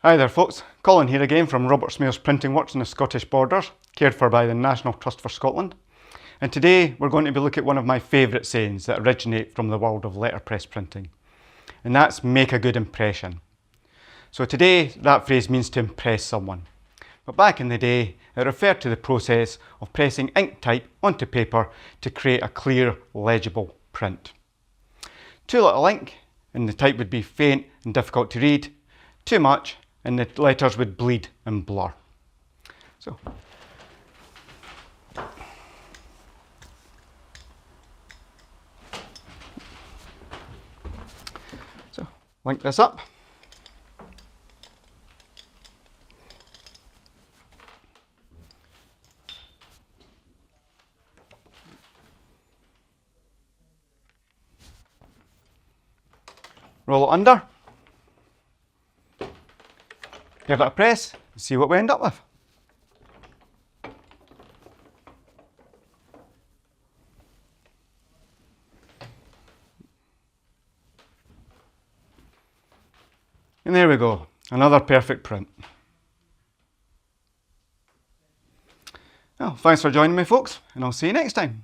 Hi there folks, Colin here again from Robert Smail's Printing Works in the Scottish Borders, cared for by the National Trust for Scotland. And today we're going to be looking at one of my favourite sayings that originate from the world of letterpress printing. And that's make a good impression. So today that phrase means to impress someone. But back in the day it referred to the process of pressing ink type onto paper to create a clear, legible print. Too little ink and the type would be faint and difficult to read. Too much and the letters would bleed and blur. So link this up. Roll it under. Give it a press and see what we end up with. And there we go, another perfect print. Well, thanks for joining me folks, and I'll see you next time.